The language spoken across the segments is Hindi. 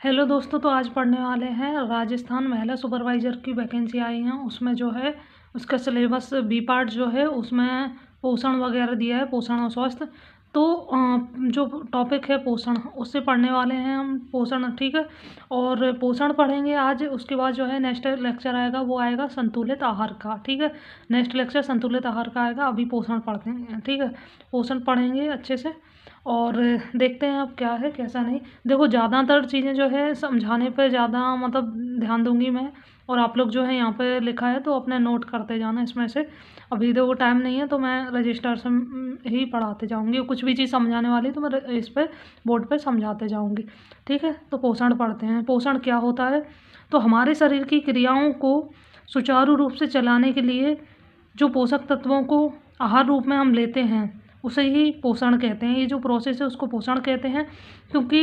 हेलो दोस्तों, तो आज पढ़ने वाले हैं राजस्थान महिला सुपरवाइज़र की वैकेंसी आई हैं। उसमें जो है उसका सिलेबस बी पार्ट जो है उसमें पोषण वगैरह दिया है, पोषण और स्वास्थ्य। तो जो टॉपिक है पोषण, उससे पढ़ने वाले हैं हम पोषण, ठीक है। और पोषण पढ़ेंगे आज। उसके बाद जो है नेक्स्ट लेक्चर आएगा, वो आएगा संतुलित आहार का, ठीक है। नेक्स्ट लेक्चर संतुलित आहार का आएगा। अभी पोषण पढ़ते हैं, ठीक है। पोषण पढ़ेंगे अच्छे से और देखते हैं अब क्या है कैसा नहीं। देखो, ज़्यादातर चीज़ें जो है समझाने पे ज़्यादा मतलब ध्यान दूंगी मैं। और आप लोग जो है यहाँ पे लिखा है तो अपने नोट करते जाना इसमें से। अभी देखो टाइम नहीं है तो मैं रजिस्टर से ही पढ़ाते जाऊंगी। कुछ भी चीज़ समझाने वाली तो मैं इस पे बोर्ड पे समझाते जाऊंगी, ठीक है। तो पोषण पढ़ते हैं। पोषण क्या होता है? तो हमारे शरीर की क्रियाओं को सुचारू रूप से चलाने के लिए जो पोषक तत्वों को आहार रूप में हम लेते हैं उसे ही पोषण कहते हैं। ये जो प्रोसेस है उसको पोषण कहते हैं। क्योंकि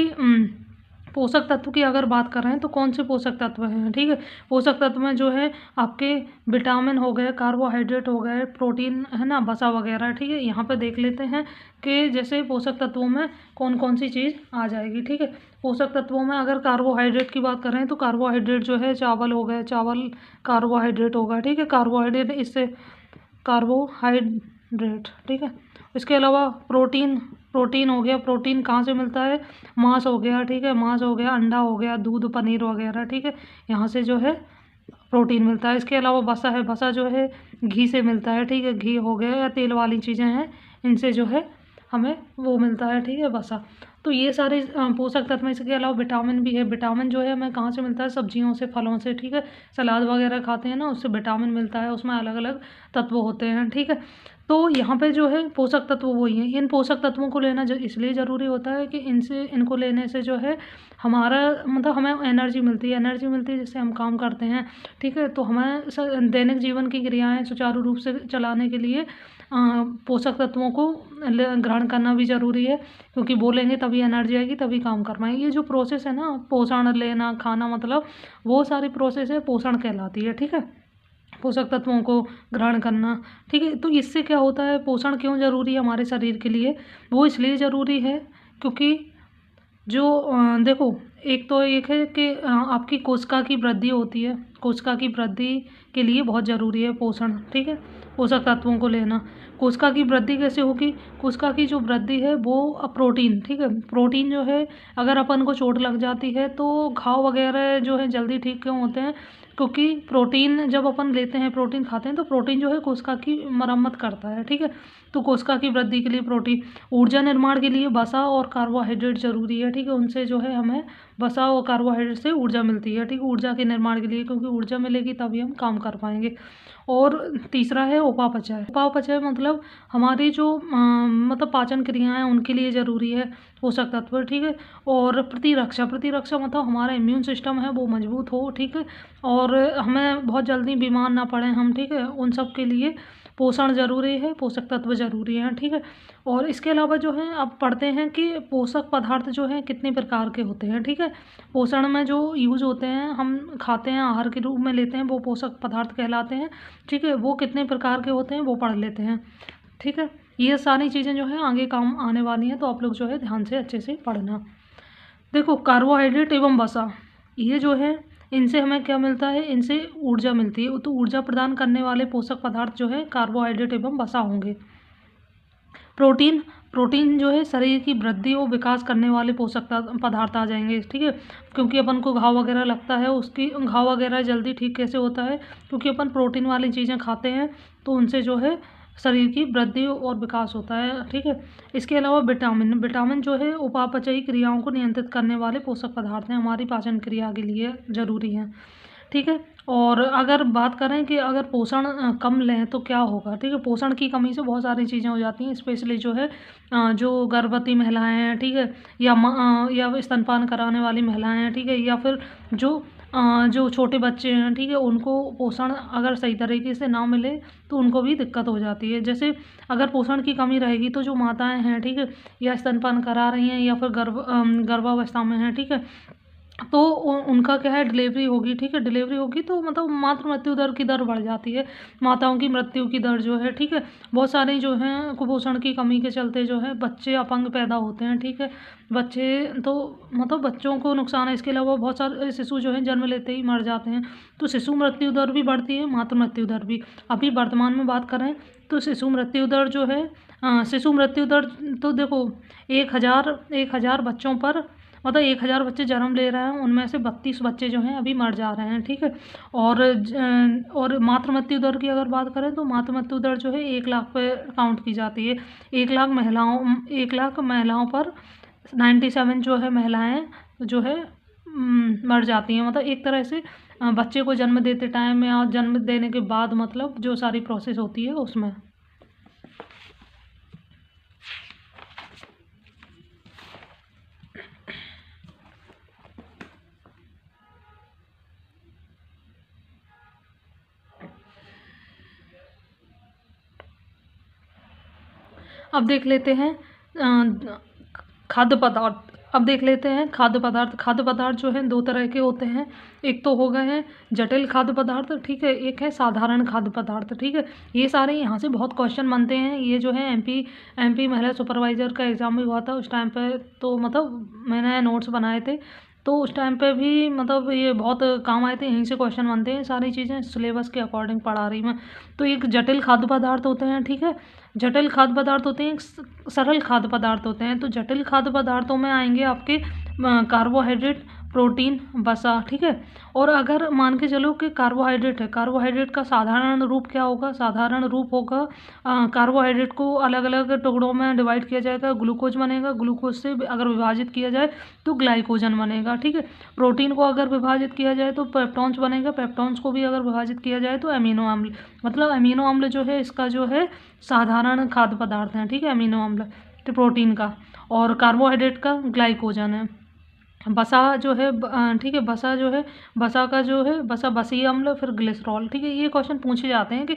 पोषक तत्व की अगर बात कर रहे हैं तो कौन से पोषक तत्व हैं, ठीक है। पोषक तत्व में जो है आपके विटामिन हो गए, कार्बोहाइड्रेट हो गए, प्रोटीन है ना, वसा वगैरह, ठीक है। यहाँ पे देख लेते हैं कि जैसे पोषक तत्वों में कौन कौन सी चीज़ आ जाएगी, ठीक है। पोषक तत्वों में अगर कार्बोहाइड्रेट की बात कर रहे हैं तो कार्बोहाइड्रेट जो है चावल हो गए, चावल कार्बोहाइड्रेट होगा, ठीक है। कार्बोहाइड्रेट इससे कार्बोहाइड्रेट, ठीक है। इसके अलावा प्रोटीन, प्रोटीन हो गया। प्रोटीन कहाँ से मिलता है? मांस हो गया, ठीक है। मांस हो गया, अंडा हो गया, दूध, पनीर वगैरह, ठीक है। यहाँ से जो है प्रोटीन मिलता है। इसके अलावा वसा है। वसा जो है घी से मिलता है, ठीक है। घी हो गया या तेल वाली चीज़ें हैं, इनसे जो है हमें वो मिलता है, ठीक है, वसा। तो ये सारे पोषक तत्व। इसके अलावा विटामिन भी है। विटामिन जो है हमें कहाँ से मिलता है? सब्जियों से, फलों से, ठीक है। सलाद वगैरह खाते हैं ना, उससे विटामिन मिलता है। उसमें अलग अलग तत्व होते हैं, ठीक है। तो यहाँ पे जो है पोषक तत्व वही हैं। इन पोषक तत्वों को लेना इसलिए ज़रूरी होता है कि इनको लेने से जो है हमारा मतलब हमें एनर्जी मिलती है। एनर्जी मिलती है जिससे हम काम करते हैं, ठीक है। तो हमें दैनिक जीवन की क्रियाएं सुचारू रूप से चलाने के लिए पोषक तत्वों को ग्रहण करना भी ज़रूरी है। क्योंकि बोलेंगे तभी एनर्जी आएगी, तभी काम कर पाएंगे। ये जो प्रोसेस है ना, पोषण लेना, खाना, मतलब वो सारी प्रोसेस है पोषण कहलाती है, ठीक है। पोषक तत्वों को ग्रहण करना, ठीक है। तो इससे क्या होता है, पोषण क्यों ज़रूरी है हमारे शरीर के लिए? वो इसलिए ज़रूरी है क्योंकि जो देखो, एक है कि आपकी कोशिका की वृद्धि होती है। कोशिका की वृद्धि के लिए बहुत ज़रूरी है पोषण, ठीक है। पोषक तत्वों को लेना। कोशिका की वृद्धि कैसे होगी? कोशिका की जो वृद्धि है वो प्रोटीन, ठीक है। प्रोटीन जो है अगर अपन को चोट लग जाती है तो घाव वगैरह जो है जल्दी ठीक क्यों होते हैं? क्योंकि प्रोटीन जब अपन लेते हैं, प्रोटीन खाते हैं तो प्रोटीन जो है कोशिका की मरम्मत करता है, ठीक है। तो कोशिका की वृद्धि के लिए प्रोटीन। ऊर्जा निर्माण के लिए वसा और कार्बोहाइड्रेट ज़रूरी है, ठीक है। उनसे जो है हमें वसा और कार्बोहाइड्रेट से ऊर्जा मिलती है, ठीक है। ऊर्जा के निर्माण के लिए, क्योंकि ऊर्जा मिलेगी तभी हम काम कर पाएंगे। और तीसरा है उपापचय। उपापचय मतलब हमारी जो मतलब पाचन क्रियाएं हैं उनके लिए ज़रूरी है पोषक तत्व, ठीक है। और प्रतिरक्षा, प्रतिरक्षा मतलब हमारा इम्यून सिस्टम है वो मजबूत हो, ठीक है। और हमें बहुत जल्दी बीमार ना पड़े हम, ठीक है। उन सब के लिए पोषण ज़रूरी है, पोषक तत्व ज़रूरी हैं, ठीक है। और इसके अलावा जो है अब पढ़ते हैं कि पोषक पदार्थ जो हैं कितने प्रकार के होते हैं, ठीक है। पोषण में जो यूज़ होते हैं, हम खाते हैं, आहार के रूप में लेते हैं, वो पोषक पदार्थ कहलाते हैं, ठीक है। वो कितने प्रकार के होते हैं वो पढ़ लेते हैं, ठीक है। ये सारी चीज़ें जो है आगे काम आने वाली हैं, तो आप लोग जो है ध्यान से अच्छे से पढ़ना। देखो, कार्बोहाइड्रेट एवं वसा, ये जो है इनसे हमें क्या मिलता है? इनसे ऊर्जा मिलती है। तो ऊर्जा प्रदान करने वाले पोषक पदार्थ जो है कार्बोहाइड्रेट एवं वसा होंगे। प्रोटीन, प्रोटीन जो है शरीर की वृद्धि और विकास करने वाले पोषक पदार्थ आ जाएंगे, ठीक है। क्योंकि अपन को घाव वगैरह लगता है, उसकी घाव वगैरह जल्दी ठीक कैसे होता है? क्योंकि अपन प्रोटीन वाली चीज़ें खाते हैं, तो उनसे जो है शरीर की वृद्धि और विकास होता है, ठीक है। इसके अलावा विटामिन, विटामिन जो है उपापचयी क्रियाओं को नियंत्रित करने वाले पोषक पदार्थ हैं, हमारी पाचन क्रिया के लिए ज़रूरी हैं, ठीक है। और अगर बात करें कि अगर पोषण कम लें तो क्या होगा, ठीक है। पोषण की कमी से बहुत सारी चीज़ें हो जाती हैं, स्पेशली जो है जो गर्भवती महिलाएं हैं, ठीक है। या स्तनपान कराने वाली महिलाएं हैं, ठीक है। या फिर जो छोटे बच्चे हैं, ठीक है, उनको पोषण अगर सही तरीके से ना मिले तो उनको भी दिक्कत हो जाती है। जैसे अगर पोषण की कमी रहेगी तो जो माताएं हैं, ठीक है, या स्तनपान करा रही हैं या फिर गर्भावस्था में हैं, ठीक है, तो उनका क्या है, डिलीवरी होगी, ठीक है, डिलीवरी होगी तो मतलब मातृ मृत्यु दर की दर बढ़ जाती है, माताओं की मृत्यु की दर जो है, ठीक है। बहुत सारे जो हैं कुपोषण की कमी के चलते जो है बच्चे अपंग पैदा होते हैं, ठीक है। बच्चे तो मतलब बच्चों को नुकसान है। इसके अलावा बहुत सारे शिशु जो हैं जन्म लेते ही मर जाते हैं। तो शिशु मृत्यु दर भी बढ़ती है, मातृ मृत्यु दर भी। अभी वर्तमान में बात करें तो शिशु मृत्यु दर जो है, शिशु मृत्यु दर तो देखो 1,000 बच्चों पर, मतलब 1,000 बच्चे जन्म ले रहे हैं, उनमें से 32 बच्चे जो हैं अभी मर जा रहे हैं, ठीक है। और मातृ मृत्यु दर की अगर बात करें तो मातृ मृत्यु दर जो है 1 लाख पे काउंट की जाती है। 1 लाख महिलाओं पर 97 जो है महिलाएं जो है मर जाती हैं। मतलब एक तरह से बच्चे को जन्म देते टाइम या जन्म देने के बाद, मतलब जो सारी प्रोसेस होती है उसमें। अब देख लेते हैं खाद्य पदार्थ। अब देख लेते हैं खाद्य पदार्थ। खाद्य पदार्थ जो है 2 तरह के होते हैं। एक तो हो गए हैं जटिल खाद्य पदार्थ, ठीक है, एक है साधारण खाद्य पदार्थ, ठीक है। ये सारे यहाँ से बहुत क्वेश्चन बनते हैं। ये जो है एमपी महिला सुपरवाइज़र का एग्ज़ाम भी हुआ था उस टाइम पे, तो मतलब मैंने नोट्स बनाए थे, तो उस टाइम पे भी मतलब ये बहुत काम आए थे। यहीं से क्वेश्चन बनते हैं, सारी चीज़ें सिलेबस के अकॉर्डिंग पढ़ा रही मैं। तो एक जटिल खाद्य पदार्थ होते हैं, ठीक है। जटिल खाद्य पदार्थ होते हैं, एक सरल खाद्य पदार्थ होते हैं। तो जटिल खाद्य पदार्थों में आएंगे आपके कार्बोहाइड्रेट, प्रोटीन, वसा, ठीक है। और अगर मान के चलो कि कार्बोहाइड्रेट है, कार्बोहाइड्रेट का साधारण रूप क्या होगा? साधारण रूप होगा कार्बोहाइड्रेट को अलग अलग टुकड़ों में डिवाइड किया जाएगा, ग्लूकोज बनेगा, ग्लूकोज से अगर विभाजित किया जाए तो ग्लाइकोजन बनेगा, ठीक है। प्रोटीन को अगर विभाजित किया जाए तो पेप्टोन्स बनेगा, पेप्टोन्स को भी अगर विभाजित किया जाए तो अमीनो अम्ल। मतलब अमीनो अम्ल जो है इसका जो है साधारण खाद्य पदार्थ हैं, ठीक है, अमीनो अम्ल तो प्रोटीन का, और कार्बोहाइड्रेट का ग्लाइकोजन है। बसा जो है ठीक है, बसा जो है, बसा का जो है बसा बसीय अम्ल, फिर ग्लिसरॉल, ठीक है। ये क्वेश्चन पूछे जाते हैं कि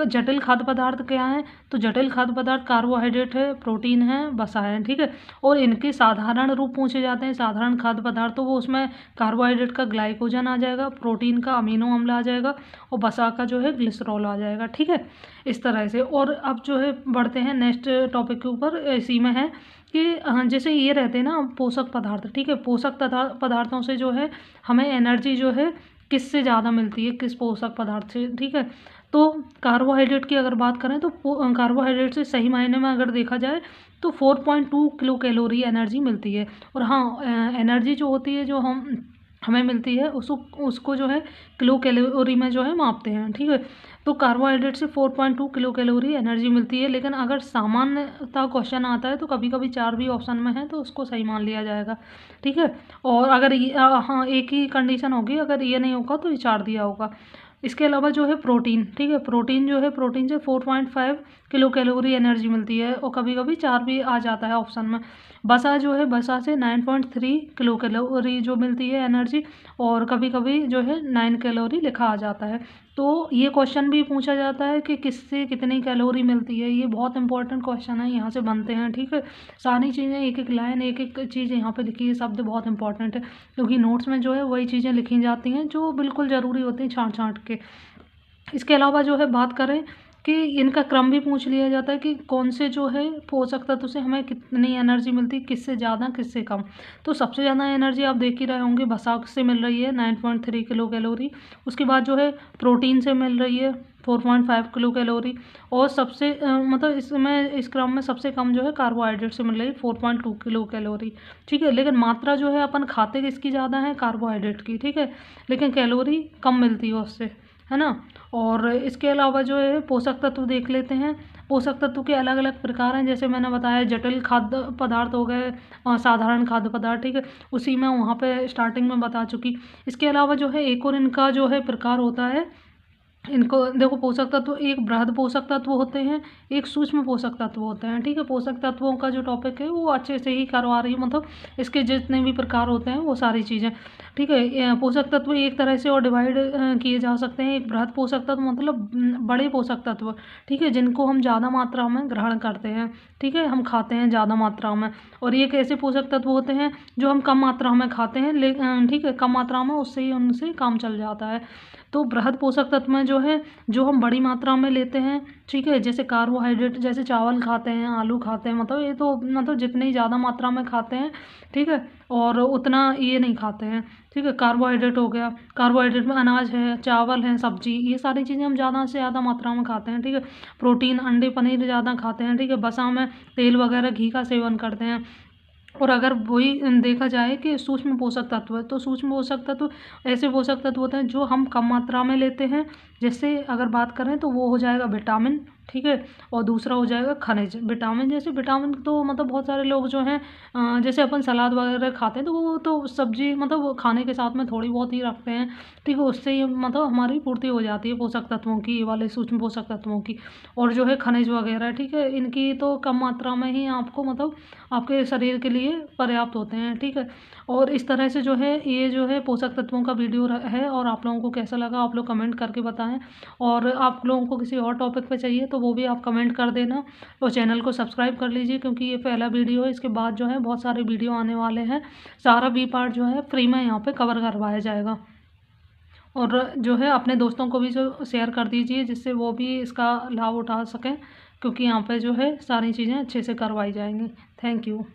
जटिल खाद्य पदार्थ क्या है। तो जटिल खाद्य पदार्थ कार्बोहाइड्रेट है, प्रोटीन है, बसा है, ठीक है। और इनके साधारण रूप पूछे जाते हैं साधारण खाद्य पदार्थ, तो वो उसमें कार्बोहाइड्रेट का ग्लाइकोजन आ जाएगा, प्रोटीन का अमीनो अम्ल आ जाएगा, और बसा का जो है ग्लिसरॉल आ जाएगा, ठीक है। इस तरह से। और अब जो है बढ़ते हैं नेक्स्ट टॉपिक के ऊपर। इसी में है कि जैसे ये रहते हैं ना पोषक पदार्थ, ठीक है। पोषक पदार्थों से जो है हमें एनर्जी जो है किससे ज़्यादा मिलती है, किस पोषक पदार्थ से, ठीक है। तो कार्बोहाइड्रेट की अगर बात करें तो कार्बोहाइड्रेट से सही मायने में अगर देखा जाए तो 4.2 किलो कैलोरी एनर्जी मिलती है। और हाँ, एनर्जी जो होती है जो हमें मिलती है उसको जो है किलो कैलोरी में जो है मापते हैं, ठीक है। तो कार्बोहाइड्रेट से 4.2 किलो कैलोरी एनर्जी मिलती है। लेकिन अगर सामान्यतः क्वेश्चन आता है तो कभी कभी 4 भी ऑप्शन में है तो उसको सही मान लिया जाएगा, ठीक है। और अगर हाँ, एक ही कंडीशन होगी, अगर ये नहीं होगा तो ये 4 दिया होगा। इसके अलावा जो है प्रोटीन, ठीक है, प्रोटीन जो है प्रोटीन से 4.5 किलो कैलोरी एनर्जी मिलती है, और कभी कभी 4 भी आ जाता है ऑप्शन में। बसा जो है, बसा से 9.3 किलो कैलोरी जो मिलती है एनर्जी, और कभी कभी जो है 9 कैलोरी लिखा आ जाता है। तो ये क्वेश्चन भी पूछा जाता है कि किससे कितनी कैलोरी मिलती है। ये बहुत इंपॉर्टेंट क्वेश्चन है, यहाँ से बनते हैं, ठीक है। सारी चीज़ें एक एक लाइन, एक एक चीज़ यहाँ पे लिखी है, शब्द बहुत इंपॉर्टेंट है, क्योंकि नोट्स में जो है वही चीज़ें लिखी जाती हैं जो बिल्कुल ज़रूरी होती हैं छाँट छाँट के। इसके अलावा जो है बात करें कि इनका क्रम भी पूछ लिया जाता है कि कौन से जो है पोषक तत्व से हमें कितनी एनर्जी मिलती है, किससे ज़्यादा किससे कम। तो सबसे ज़्यादा एनर्जी आप देख ही रहे होंगे बसा से मिल रही है 9.3 किलो कैलोरी। उसके बाद जो है प्रोटीन से मिल रही है 4.5 किलो कैलोरी, और सबसे मतलब इसमें इस क्रम में सबसे कम जो है कार्बोहाइड्रेट से मिल रही है 4.2 किलो कैलोरी, ठीक है। लेकिन मात्रा जो है अपन खाते किसकी ज़्यादा है, कार्बोहाइड्रेट की, ठीक है, लेकिन कैलोरी कम मिलती है उससे, है ना। और इसके अलावा जो है पोषक तत्व देख लेते हैं। पोषक तत्व के अलग अलग प्रकार हैं, जैसे मैंने बताया जटिल खाद्य पदार्थ हो गए और साधारण खाद्य पदार्थ, ठीक है, उसी में वहाँ पे स्टार्टिंग में बता चुकी। इसके अलावा जो है एक और इनका जो है प्रकार होता है इनको देखो, पोषक तत्व एक बृहद पोषक तत्व होते हैं, एक सूक्ष्म पोषक तत्व होते हैं, ठीक है। पोषक तत्वों का जो टॉपिक है वो अच्छे से ही करवा रही है, मतलब इसके जितने भी प्रकार होते हैं वो सारी चीज़ें, ठीक है। पोषक तत्व एक तरह से और डिवाइड किए जा सकते हैं। एक बृहद पोषक तत्व मतलब बड़े पोषक तत्व, ठीक है, जिनको हम ज़्यादा मात्रा में ग्रहण करते हैं, ठीक है, हम खाते हैं ज़्यादा मात्रा में। और एक ऐसे पोषक तत्व होते हैं जो हम कम मात्रा में खाते हैं, ठीक है, कम मात्रा में, उससे ही उनसे काम चल जाता है। तो बृहद पोषक तत्व में जो है, जो हम बड़ी मात्रा में लेते हैं, ठीक है, जैसे कार्बोहाइड्रेट, जैसे चावल खाते हैं, आलू खाते हैं, मतलब ये तो मतलब जितनी ज़्यादा मात्रा में खाते हैं, ठीक है, और उतना ये नहीं खाते हैं, ठीक है। कार्बोहाइड्रेट हो गया, कार्बोहाइड्रेट में अनाज है, चावल है, सब्जी, ये सारी चीज़ें हम ज़्यादा से ज़्यादा मात्रा में खाते हैं, ठीक है। प्रोटीन, अंडे, पनीर ज़्यादा खाते हैं, ठीक है। वसा में तेल वगैरह, घी का सेवन करते हैं। और अगर वही देखा जाए कि सूक्ष्म पोषक तत्व है, तो सूक्ष्म पोषक तत्व ऐसे पोषक तत्व होते हैं जो हम कम मात्रा में लेते हैं। जैसे अगर बात करें तो वो हो जाएगा विटामिन, ठीक है, और दूसरा हो जाएगा खनिज। विटामिन, जैसे विटामिन तो मतलब बहुत सारे लोग जो हैं जैसे अपन सलाद वगैरह खाते हैं तो वो तो सब्जी मतलब वो खाने के साथ में थोड़ी बहुत ही रखते हैं, ठीक है, उससे ही मतलब हमारी पूर्ति हो जाती है पोषक तत्वों की, ये वाले सूक्ष्म पोषक तत्वों की। और जो है खनिज वगैरह, ठीक है, इनकी तो कम मात्रा में ही आपको मतलब आपके शरीर के लिए पर्याप्त होते हैं, ठीक है। और इस तरह से जो है ये जो है पोषक तत्वों का वीडियो है। और आप लोगों को कैसा लगा आप लोग कमेंट करके बताएं। और आप लोगों को किसी और टॉपिक पे चाहिए तो वो भी आप कमेंट कर देना। और चैनल को सब्सक्राइब कर लीजिए, क्योंकि ये पहला वीडियो है। इसके बाद जो है बहुत सारे वीडियो आने वाले हैं। सारा बी पार्ट जो है फ्री में यहाँ पे कवर करवाया जाएगा। और जो है अपने दोस्तों को भी जो शेयर कर दीजिए, जिससे वो भी इसका लाभ उठा सकें, क्योंकि यहाँ पे जो है सारी चीज़ें अच्छे से करवाई जाएंगी। Thank you.